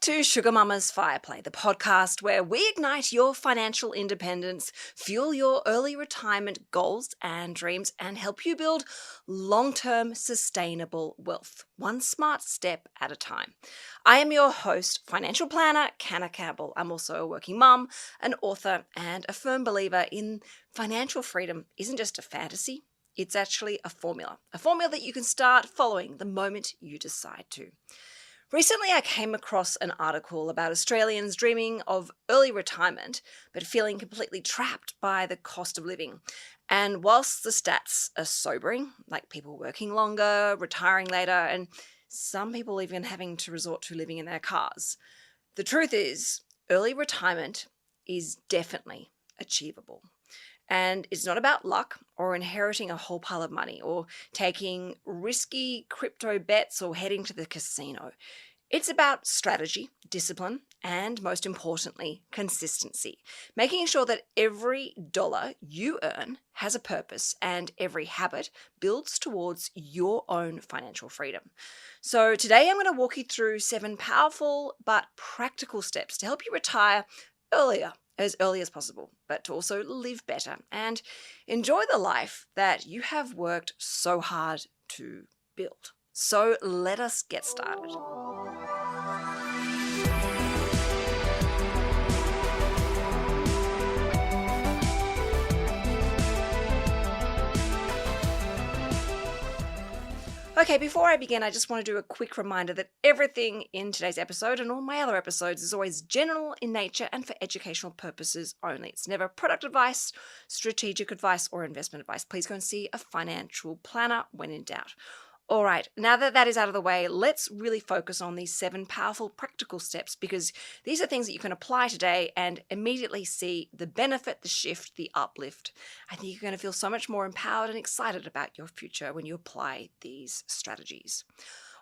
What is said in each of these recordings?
to SugarMamma's Fireplay, the podcast where we ignite your financial independence, fuel your early retirement goals and dreams, and help you build long-term sustainable wealth, one smart step at a time. I am your host, financial planner, Canna Campbell. I'm also a working mum, an author, and a firm believer in financial freedom isn't just a fantasy, it's actually a formula that you can start following the moment you decide to. Recently, I came across an article about Australians dreaming of early retirement, but feeling completely trapped by the cost of living. And whilst the stats are sobering, like people working longer, retiring later, and some people even having to resort to living in their cars, the truth is, early retirement is definitely achievable. And it's not about luck or inheriting a whole pile of money or taking risky crypto bets or heading to the casino. It's about strategy, discipline, and most importantly, consistency. Making sure that every dollar you earn has a purpose and every habit builds towards your own financial freedom. So today I'm going to walk you through 7 powerful but practical steps to help you retire as early as possible, but to also live better and enjoy the life that you have worked so hard to build. So let us get started. Okay, before I begin, I just want to do a quick reminder that everything in today's episode and all my other episodes is always general in nature and for educational purposes only. It's never product advice, strategic advice, or investment advice. Please go and see a financial planner when in doubt. All right, now that that is out of the way, let's really focus on these 7 powerful practical steps because these are things that you can apply today and immediately see the benefit, the shift, the uplift. I think you're going to feel so much more empowered and excited about your future when you apply these strategies.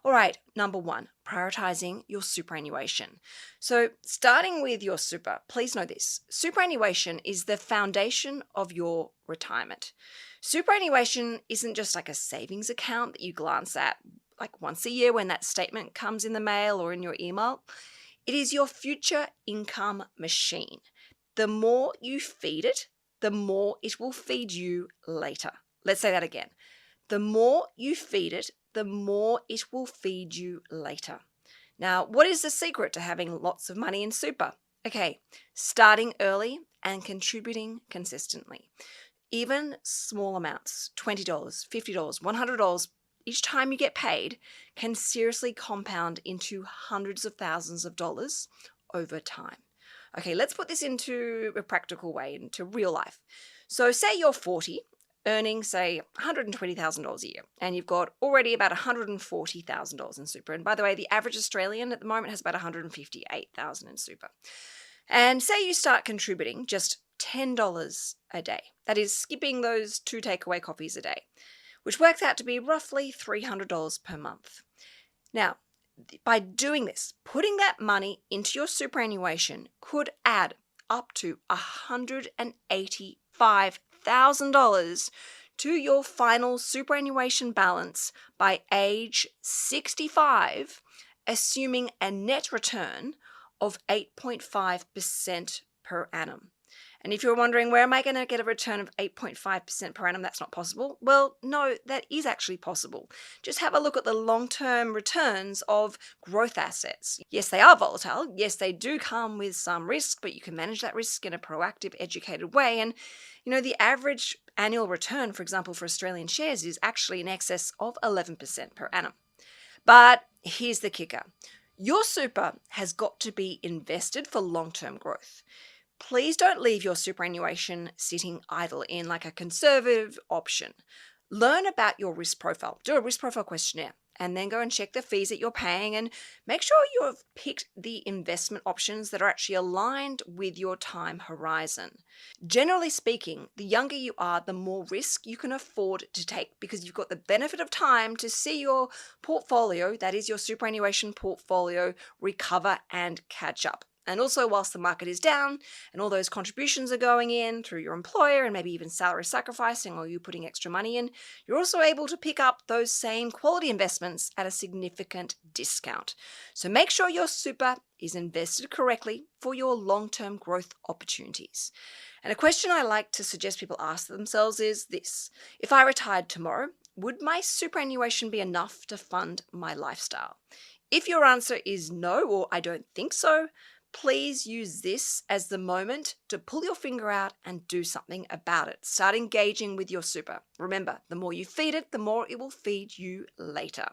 All right, number 1, prioritizing your superannuation. So starting with your super, please know this. Superannuation is the foundation of your retirement. Superannuation isn't just like a savings account that you glance at like once a year when that statement comes in the mail or in your email. It is your future income machine. The more you feed it, the more it will feed you later. Let's say that again. The more you feed it, the more it will feed you later. Now, what is the secret to having lots of money in super? Okay, starting early and contributing consistently. Even small amounts, $20, $50, $100, each time you get paid can seriously compound into hundreds of thousands of dollars over time. Okay, let's put this into a practical way, into real life. So say you're 40, earning, say, $120,000 a year, and you've got already about $140,000 in super. And by the way, the average Australian at the moment has about $158,000 in super. And say you start contributing just $10 a day. That is skipping those 2 takeaway coffees a day, which works out to be roughly $300 per month. Now, by doing this, putting that money into your superannuation could add up to $185,000 to your final superannuation balance by age 65, assuming a net return of 8.5% per annum. And if you're wondering, where am I going to get a return of 8.5% per annum? That's not possible. Well, no, that is actually possible. Just have a look at the long-term returns of growth assets. Yes, they are volatile. Yes, they do come with some risk, but you can manage that risk in a proactive, educated way. And, the average annual return, for example, for Australian shares is actually in excess of 11% per annum. But here's the kicker. Your super has got to be invested for long-term growth. Please don't leave your superannuation sitting idle in like a conservative option. Learn about your risk profile. Do a risk profile questionnaire and then go and check the fees that you're paying and make sure you have picked the investment options that are actually aligned with your time horizon. Generally speaking, the younger you are, the more risk you can afford to take because you've got the benefit of time to see your portfolio, that is your superannuation portfolio, recover and catch up. And also, whilst the market is down and all those contributions are going in through your employer and maybe even salary sacrificing or you putting extra money in, you're also able to pick up those same quality investments at a significant discount. So make sure your super is invested correctly for your long-term growth opportunities. And a question I like to suggest people ask themselves is this: if I retired tomorrow, would my superannuation be enough to fund my lifestyle? If your answer is no, or I don't think so, please use this as the moment to pull your finger out and do something about it. Start engaging with your super. Remember, the more you feed it, the more it will feed you later.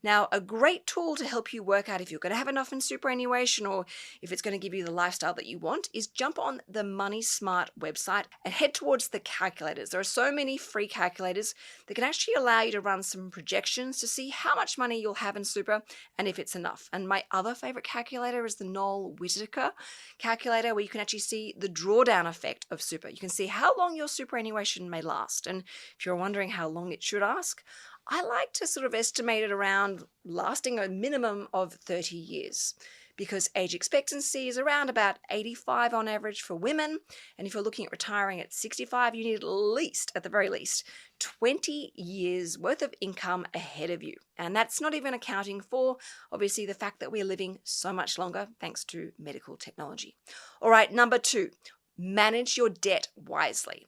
Now, a great tool to help you work out if you're going to have enough in superannuation or if it's going to give you the lifestyle that you want is jump on the Money Smart website and head towards the calculators. There are so many free calculators that can actually allow you to run some projections to see how much money you'll have in super and if it's enough. And my other favorite calculator is the Noel Whittaker calculator, where you can actually see the drawdown effect of super. You can see how long your superannuation may last. And if you're wondering how long it should last, I like to sort of estimate it around lasting a minimum of 30 years because age expectancy is around about 85 on average for women. And if you're looking at retiring at 65, you need at the very least, 20 years worth of income ahead of you. And that's not even accounting for, obviously, the fact that we're living so much longer thanks to medical technology. All right, number 2, manage your debt wisely.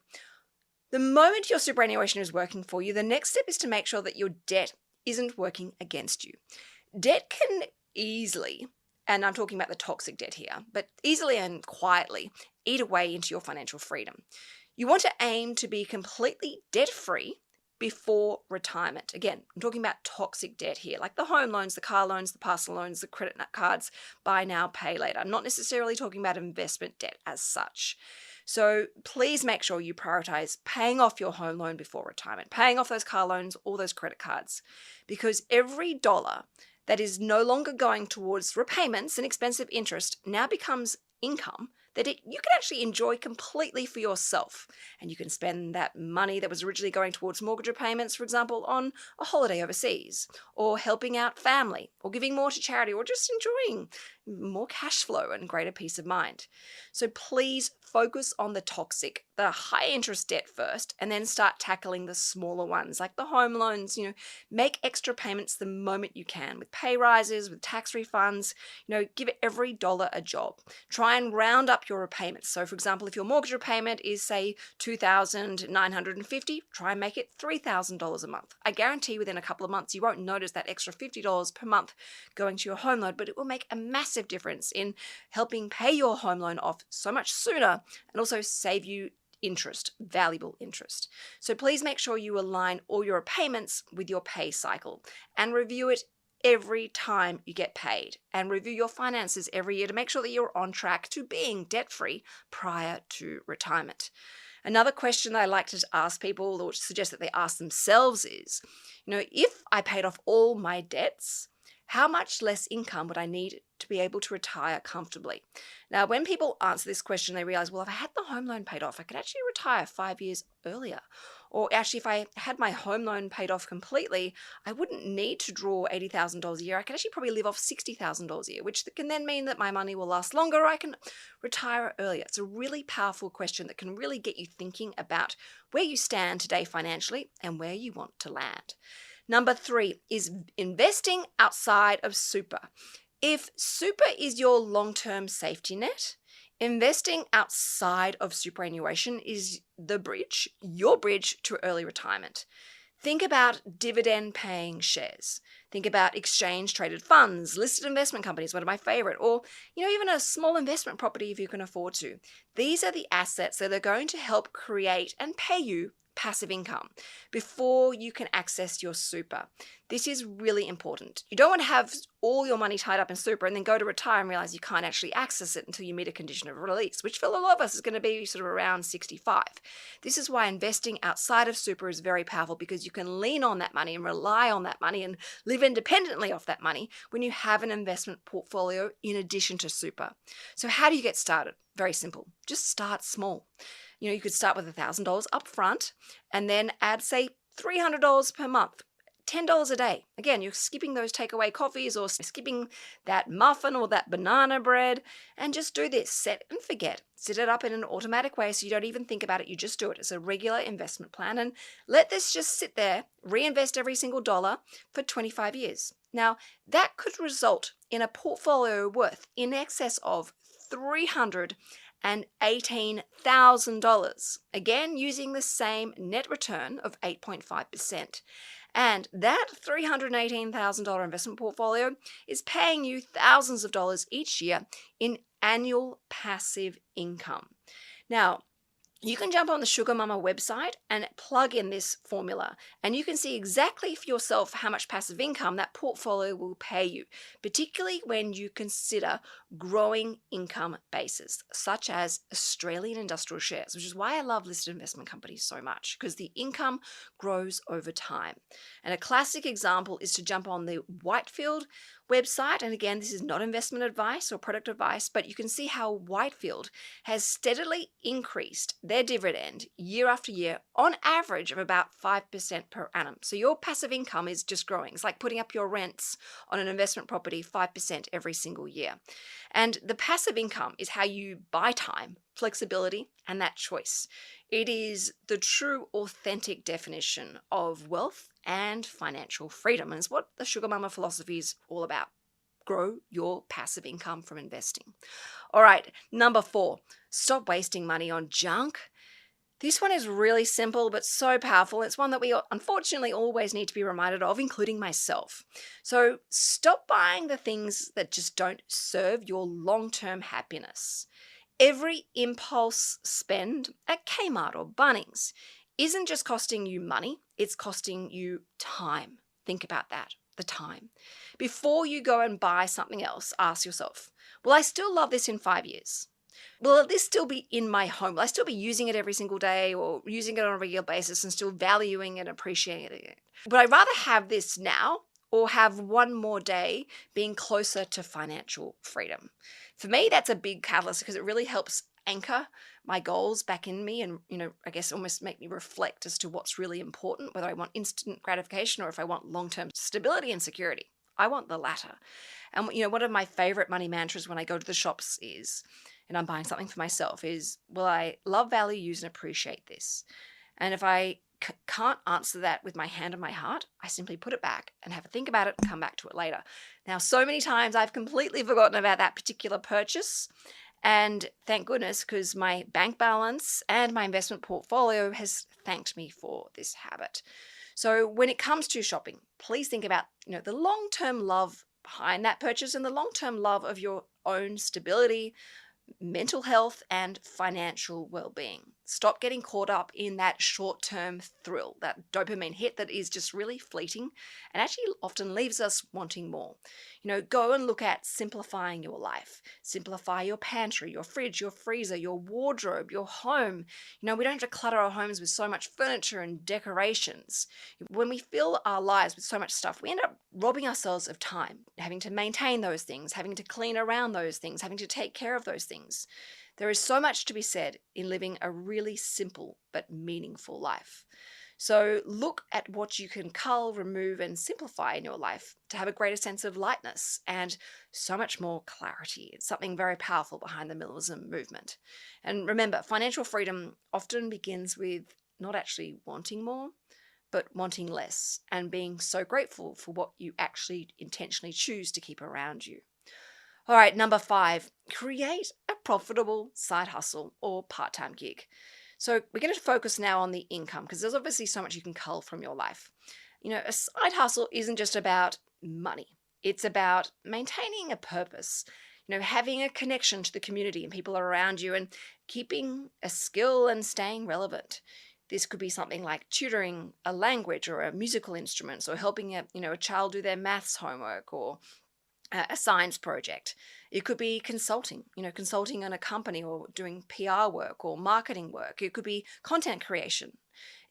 The moment your superannuation is working for you, the next step is to make sure that your debt isn't working against you. Debt can easily, and I'm talking about the toxic debt here, but easily and quietly eat away into your financial freedom. You want to aim to be completely debt-free before retirement. Again, I'm talking about toxic debt here, like the home loans, the car loans, the personal loans, the credit cards, buy now, pay later. I'm not necessarily talking about investment debt as such. So please make sure you prioritize paying off your home loan before retirement, paying off those car loans, all those credit cards, because every dollar that is no longer going towards repayments and expensive interest now becomes income that you can actually enjoy completely for yourself. And you can spend that money that was originally going towards mortgage repayments, for example, on a holiday overseas, or helping out family, or giving more to charity, or just enjoying more cash flow and greater peace of mind. So please focus on the high interest debt first, and then start tackling the smaller ones like the home loans. Make extra payments the moment you can with pay rises, with tax refunds. Give every dollar a job. Try and round up your repayments. So for example, if your mortgage repayment is say $2,950, try and make it $3,000 a month. I guarantee within a couple of months you won't notice that extra $50 per month going to your home loan, but it will make a massive difference in helping pay your home loan off so much sooner and also save you valuable interest. So please make sure you align all your payments with your pay cycle and review it every time you get paid, and review your finances every year to make sure that you're on track to being debt-free prior to retirement. Another question I like to ask people, or suggest that they ask themselves, is, if I paid off all my debts, how much less income would I need to be able to retire comfortably? Now, when people answer this question, they realize, well, if I had the home loan paid off, I could actually retire 5 years earlier. Or actually, if I had my home loan paid off completely, I wouldn't need to draw $80,000 a year. I could actually probably live off $60,000 a year, which can then mean that my money will last longer, or I can retire earlier. It's a really powerful question that can really get you thinking about where you stand today financially and where you want to land. Number 3 is investing outside of super. If super is your long-term safety net, investing outside of superannuation is your bridge to early retirement. Think about dividend-paying shares. Think about exchange-traded funds, listed investment companies, one of my favorite, or even a small investment property if you can afford to. These are the assets that are going to help create and pay you passive income before you can access your super. This is really important. You don't want to have all your money tied up in super and then go to retire and realize you can't actually access it until you meet a condition of release, which for a lot of us is going to be sort of around 65. This is why investing outside of super is very powerful, because you can lean on that money and rely on that money and live independently off that money when you have an investment portfolio in addition to super. So how do you get started? Very simple. Just start small. You could start with $1,000 up front and then add, say, $300 per month. $10 a day. Again, you're skipping those takeaway coffees or skipping that muffin or that banana bread, and just do this. Set and forget. Set it up in an automatic way so you don't even think about it. You just do it. It's a regular investment plan, and let this just sit there, reinvest every single dollar for 25 years. Now, that could result in a portfolio worth in excess of $318,000. Again, using the same net return of 8.5%. And that $318,000 investment portfolio is paying you thousands of dollars each year in annual passive income. Now, you can jump on the SugarMamma website and plug in this formula, and you can see exactly for yourself how much passive income that portfolio will pay you, particularly when you consider growing income bases, such as Australian industrial shares, which is why I love listed investment companies so much, because the income grows over time. And a classic example is to jump on the Whitefield website. And again, this is not investment advice or product advice, but you can see how Whitefield has steadily increased their dividend year after year on average of about 5% per annum. So your passive income is just growing. It's like putting up your rents on an investment property 5% every single year. And the passive income is how you buy time, flexibility, and that choice. It is the true, authentic definition of wealth and financial freedom. And it's what the SugarMamma philosophy is all about. Grow your passive income from investing. All right, number 4, stop wasting money on junk. This one is really simple, but so powerful. It's one that we unfortunately always need to be reminded of, including myself. So stop buying the things that just don't serve your long-term happiness. Every impulse spend at Kmart or Bunnings isn't just costing you money, it's costing you time. Think about that, the time. Before you go and buy something else, ask yourself, will I still love this in 5 years? Will this still be in my home? Will I still be using it every single day or using it on a regular basis and still valuing and appreciating it? Would I rather have this now or have one more day being closer to financial freedom? For me, that's a big catalyst because it really helps anchor my goals back in me and, I guess almost make me reflect as to what's really important, whether I want instant gratification or if I want long-term stability and security. I want the latter. And, one of my favorite money mantras when I go to the shops is, and I'm buying something for myself, is, will I love, value, use, and appreciate this? And if I can't answer that with my hand on my heart, I simply put it back and have a think about it and come back to it later. Now, so many times I've completely forgotten about that particular purchase. And thank goodness, because my bank balance and my investment portfolio has thanked me for this habit. So when it comes to shopping, please think about, the long-term love behind that purchase and the long-term love of your own stability, mental health, and financial well-being. Stop getting caught up in that short-term thrill, that dopamine hit that is just really fleeting and actually often leaves us wanting more. Go and look at simplifying your life. Simplify your pantry, your fridge, your freezer, your wardrobe, your home. We don't have to clutter our homes with so much furniture and decorations. When we fill our lives with so much stuff, we end up robbing ourselves of time, having to maintain those things, having to clean around those things, having to take care of those things. There is so much to be said in living a really simple but meaningful life. So look at what you can cull, remove, and simplify in your life to have a greater sense of lightness and so much more clarity. It's something very powerful behind the minimalism movement. And remember, financial freedom often begins with not actually wanting more, but wanting less and being so grateful for what you actually intentionally choose to keep around you. All right, number 5, create a profitable side hustle or part-time gig. So we're going to focus now on the income because there's obviously so much you can cull from your life. A side hustle isn't just about money. It's about maintaining a purpose, having a connection to the community and people around you and keeping a skill and staying relevant. This could be something like tutoring a language or a musical instrument, or helping a child do their maths homework, or a science project. It could be consulting on a company or doing PR work or marketing work. It could be content creation.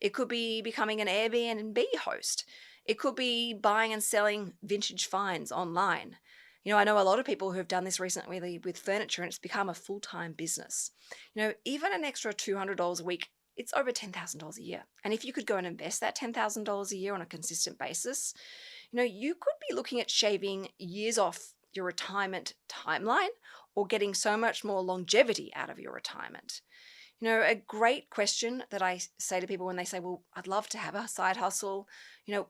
It could be becoming an Airbnb host. It could be buying and selling vintage finds online. I know a lot of people who have done this recently with furniture, and it's become a full-time business. Even an extra $200 a week it's over $10,000 a year. And if you could go and invest that $10,000 a year on a consistent basis, you could be looking at shaving years off your retirement timeline or getting so much more longevity out of your retirement. A great question that I say to people when they say, well, I'd love to have a side hustle,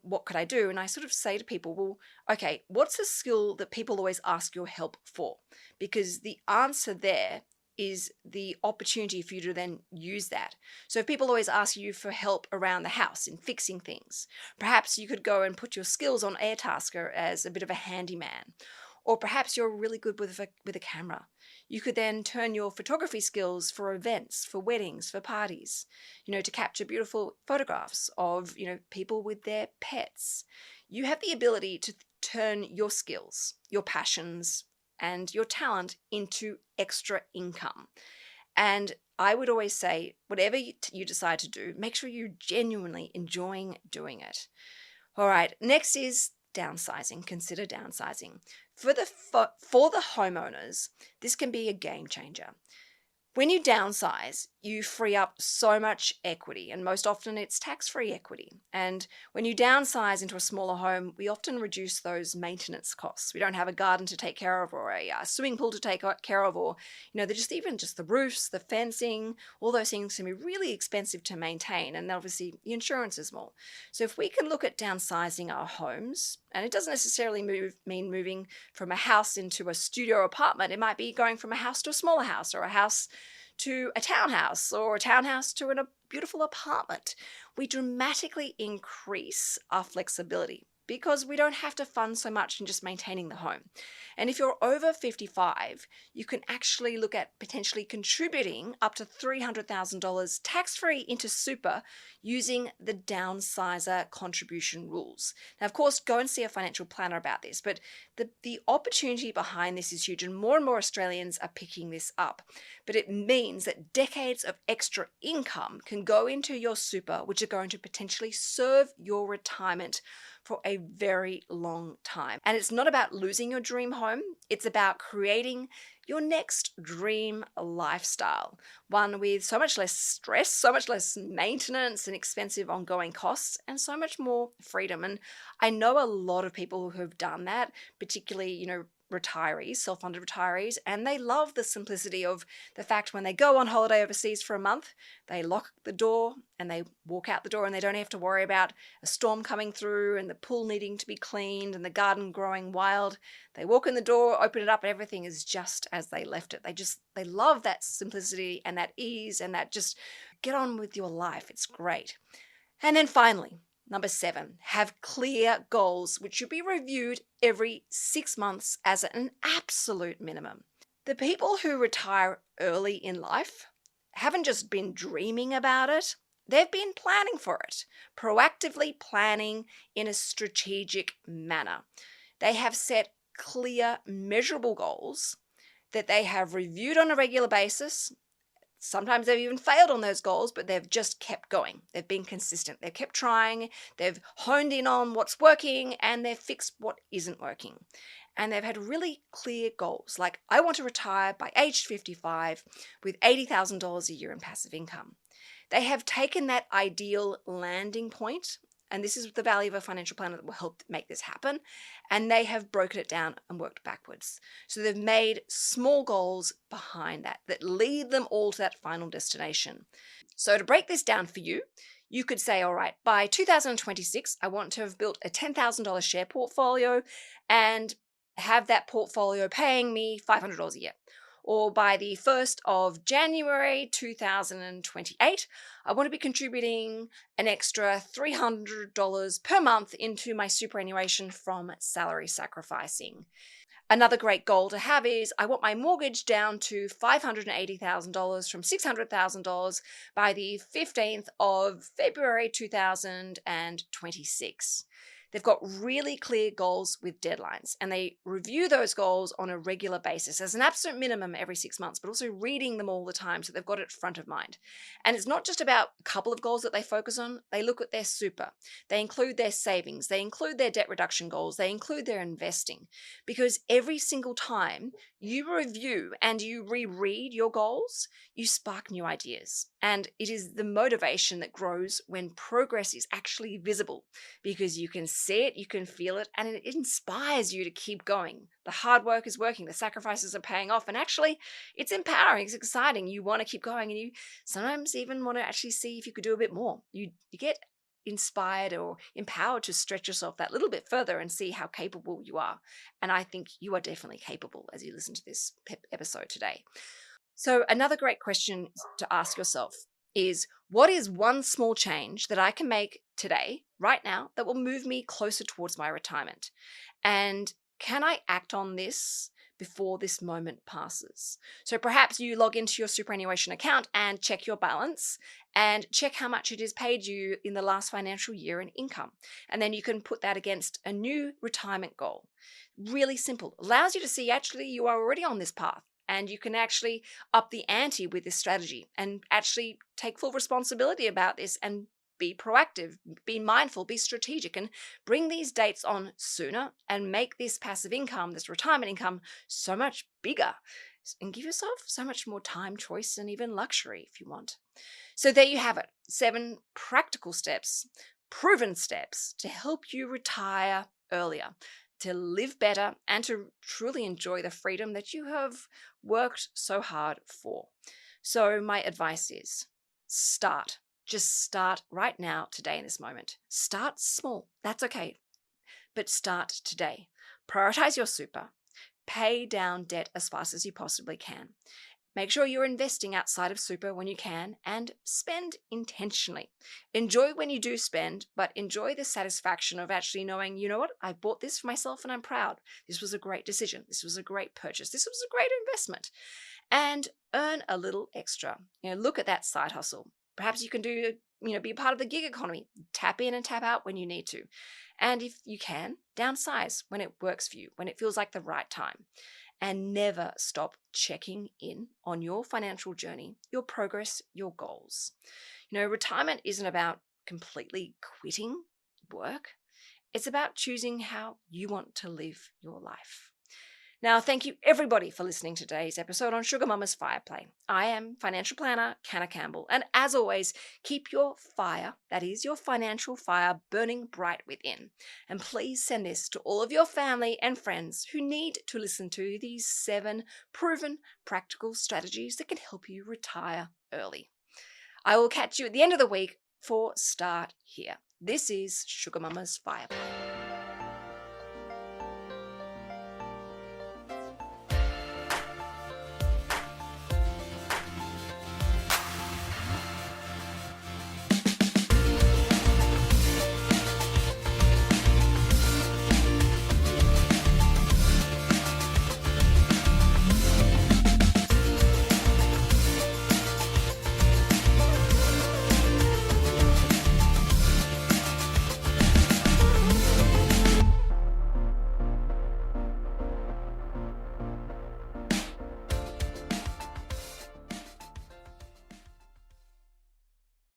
what could I do? And I sort of say to people, well, okay, what's a skill that people always ask your help for? Because the answer there is the opportunity for you to then use that. So if people always ask you for help around the house in fixing things, perhaps you could go and put your skills on Airtasker as a bit of a handyman. Or perhaps you're really good with a camera. You could then turn your photography skills for events, for weddings, for parties, to capture beautiful photographs of, people with their pets. You have the ability to turn your skills, your passions, and your talent into extra income. And I would always say, whatever you decide to do, make sure you're genuinely enjoying doing it. All right, next is downsizing. Consider downsizing. For the homeowners, this can be a game changer. When you downsize, you free up so much equity, and most often it's tax-free equity. And when you downsize into a smaller home, we often reduce those maintenance costs. We don't have a garden to take care of or a swimming pool to take care of, or, they're just the roofs, the fencing, all those things can be really expensive to maintain. And obviously the insurance is more. So if we can look at downsizing our homes, and it doesn't necessarily mean moving from a house into a studio apartment. It might be going from a house to a smaller house, or a house to a townhouse, or a townhouse to a beautiful apartment. We dramatically increase our flexibility because we don't have to fund so much in just maintaining the home. And if you're over 55, you can actually look at potentially contributing up to $300,000 tax-free into super using the downsizer contribution rules. Now, of course, go and see a financial planner about this, but the opportunity behind this is huge, and more Australians are picking this up. But it means that decades of extra income can go into your super, which are going to potentially serve your retirement for a very long time. And it's not about losing your dream home. It's about creating your next dream lifestyle, one with so much less stress, so much less maintenance and expensive ongoing costs, and so much more freedom. And I know a lot of people who have done that, particularly, retirees, self-funded retirees, and they love the simplicity of the fact when they go on holiday overseas for a month, they lock the door and they walk out the door, and they don't have to worry about a storm coming through and the pool needing to be cleaned and the garden growing wild. They walk in the door, open it up, and everything is just as they left it. They love that simplicity and that ease and that just get on with your life. It's great. And then finally, number 7, have clear goals, which should be reviewed every 6 months as an absolute minimum. The people who retire early in life haven't just been dreaming about it, they've been planning for it, proactively planning in a strategic manner. They have set clear, measurable goals that they have reviewed on a regular basis. Sometimes they've even failed on those goals, but they've just kept going. They've been consistent. They've kept trying. They've honed in on what's working, and they've fixed what isn't working. And they've had really clear goals, like I want to retire by age 55 with $80,000 a year in passive income. They have taken that ideal landing point, and this is the value of a financial planner that will help make this happen, and they have broken it down and worked backwards. So they've made small goals behind that lead them all to that final destination. So to break this down for you, you could say, all right, by 2026, I want to have built a $10,000 share portfolio and have that portfolio paying me $500 a year. Or by the 1st of January 2028, I want to be contributing an extra $300 per month into my superannuation from salary sacrificing. Another great goal to have is I want my mortgage down to $580,000 from $600,000 by the 15th of February 2026. They've got really clear goals with deadlines, and they review those goals on a regular basis as an absolute minimum every 6 months, but also reading them all the time so they've got it front of mind. And it's not just about a couple of goals that they focus on. They look at their super, they include their savings, they include their debt reduction goals, they include their investing, because every single time you review and you reread your goals, you spark new ideas. And it is the motivation that grows when progress is actually visible, because you can see it, you can feel it, and it inspires you to keep going. The hard work is working, the sacrifices are paying off, and actually it's empowering, it's exciting. You want to keep going, and you sometimes even want to actually see if you could do a bit more. You get inspired or empowered to stretch yourself that little bit further and see how capable you are. And I think you are definitely capable as you listen to this episode today. So another great question to ask yourself is, what is one small change that I can make today, right now, that will move me closer towards my retirement? And can I act on this before this moment passes? So perhaps you log into your superannuation account and check your balance and check how much it has paid you in the last financial year in income. And then you can put that against a new retirement goal. Really simple. Allows you to see actually you are already on this path. And you can actually up the ante with this strategy and actually take full responsibility about this and be proactive, be mindful, be strategic, and bring these dates on sooner and make this passive income, this retirement income, so much bigger, and give yourself so much more time, choice, and even luxury if you want. So there you have it, 7 practical steps, proven steps to help you retire earlier, to live better, and to truly enjoy the freedom that you have worked so hard for. So my advice is start. Just start right now, today, in this moment. Start small. That's okay. But start today. Prioritize your super. Pay down debt as fast as you possibly can. Make sure you're investing outside of super when you can, and spend intentionally. Enjoy when you do spend, but enjoy the satisfaction of actually knowing, you know what, I bought this for myself and I'm proud. This was a great decision. This was a great purchase. This was a great investment. And earn a little extra. Look at that side hustle. Perhaps you can be a part of the gig economy. Tap in and tap out when you need to. And if you can, downsize when it works for you, when it feels like the right time. And never stop checking in on your financial journey, your progress, your goals. Retirement isn't about completely quitting work. It's about choosing how you want to live your life. Now, thank you everybody for listening to today's episode on SugarMamma's Fireplay. I am financial planner Canna Campbell, and as always, keep your fire, that is your financial fire, burning bright within. And please send this to all of your family and friends who need to listen to these 7 proven practical strategies that can help you retire early. I will catch you at the end of the week for Start Here. This is SugarMamma's Fireplay.